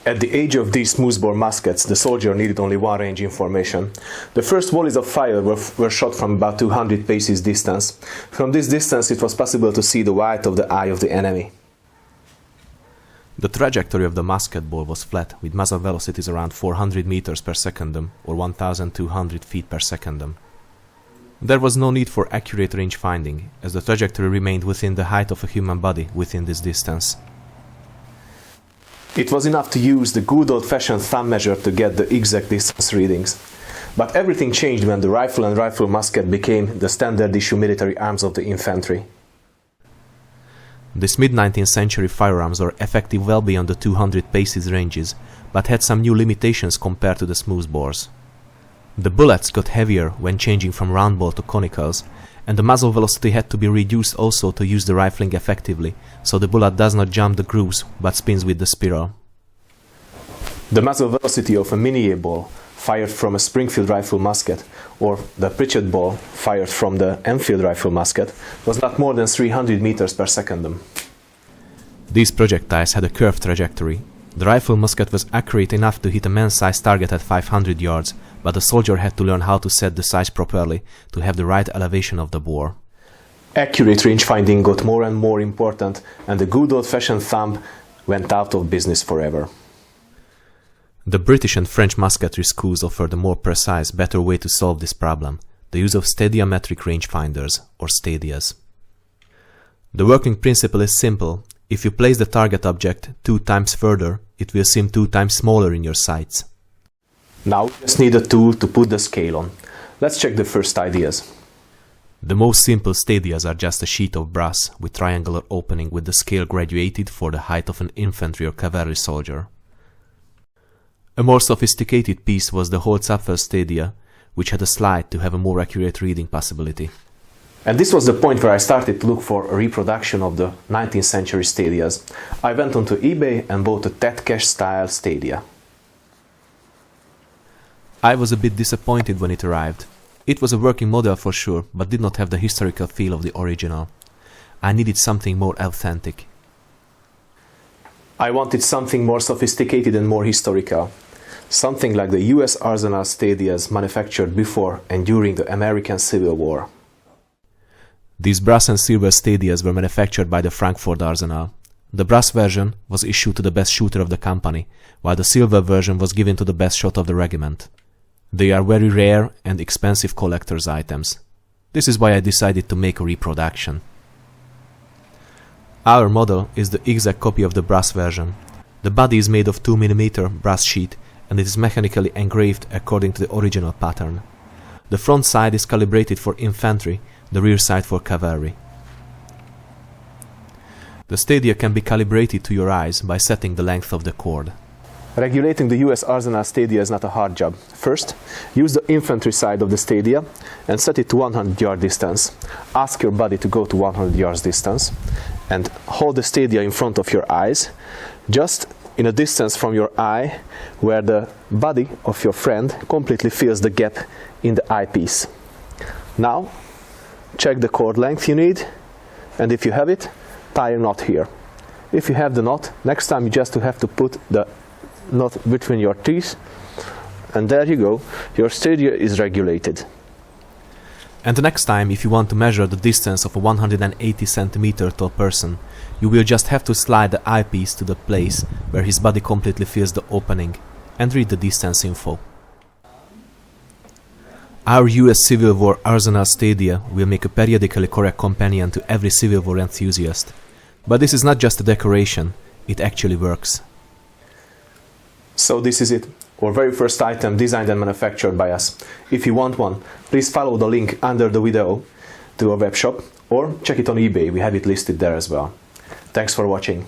At the age of these smoothbore muskets, the soldier needed only one range information. The first volleys of fire were shot from about 200 paces distance. From this distance it was possible to see the white of the eye of the enemy. The trajectory of the musket ball was flat, with muzzle velocities around 400 meters per secondum or 1200 feet per secondum. There was no need for accurate range finding, as the trajectory remained within the height of a human body within this distance. It was enough to use the good old-fashioned thumb measure to get the exact distance readings. But everything changed when the rifle and rifle musket became the standard issue military arms of the infantry. These mid-19th century firearms were effective well beyond the 200 paces ranges, but had some new limitations compared to the smoothbores. The bullets got heavier when changing from round ball to conicals, and the muzzle velocity had to be reduced also to use the rifling effectively, so the bullet does not jump the grooves but spins with the spiral. The muzzle velocity of a Minié ball fired from a Springfield rifle musket or the Pritchett ball fired from the Enfield rifle musket was not more than 300 meters per secondum. These projectiles had a curved trajectory. The rifle musket was accurate enough to hit a man-sized target at 500 yards, but the soldier had to learn how to set the sights properly to have the right elevation of the bore. Accurate range finding got more and more important, and the good old-fashioned thumb went out of business forever. The British and French musketry schools offered a more precise, better way to solve this problem, the use of stadiametric rangefinders, or Stadias. The working principle is simple. If you place the target object 2 times further, it will seem 2 times smaller in your sights. Now we just need a tool to put the scale on. Let's check the first ideas. The most simple Stadias are just a sheet of brass with triangular opening with the scale graduated for the height of an infantry or cavalry soldier. A more sophisticated piece was the Holzapfel Stadia, which had a slide to have a more accurate reading possibility. And this was the point where I started to look for a reproduction of the 19th century Stadias. I went onto eBay and bought a Ted Cash style Stadia. I was a bit disappointed when it arrived. It was a working model for sure, but did not have the historical feel of the original. I needed something more authentic. I wanted something more sophisticated and more historical. Something like the US Arsenal Stadias manufactured before and during the American Civil War. These brass and silver Stadias were manufactured by the Frankford Arsenal. The brass version was issued to the best shooter of the company, while the silver version was given to the best shot of the regiment. They are very rare and expensive collector's items. This is why I decided to make a reproduction. Our model is the exact copy of the brass version. The body is made of 2mm brass sheet and it is mechanically engraved according to the original pattern. The front side is calibrated for infantry, the rear side for cavalry. The Stadia can be calibrated to your eyes by setting the length of the cord. Regulating the US Arsenal Stadia is not a hard job. First, use the infantry side of the Stadia and set it to 100 yard distance. Ask your buddy to go to 100 yards distance and hold the Stadia in front of your eyes, just in a distance from your eye where the body of your friend completely fills the gap in the eyepiece. Now, check the cord length you need, and if you have it, tie a knot here. If you have the knot, next time you just have to put the knot between your teeth, and there you go, your Stadia is regulated. And the next time, if you want to measure the distance of a 180 cm tall person, you will just have to slide the eyepiece to the place where his body completely fills the opening and read the distance info. Our US Civil War Arsenal Stadia will make a periodically correct companion to every Civil War enthusiast. But this is not just a decoration, it actually works. So this is it, our very first item designed and manufactured by us. If you want one, please follow the link under the video to our web shop or check it on eBay, we have it listed there as well. Thanks for watching.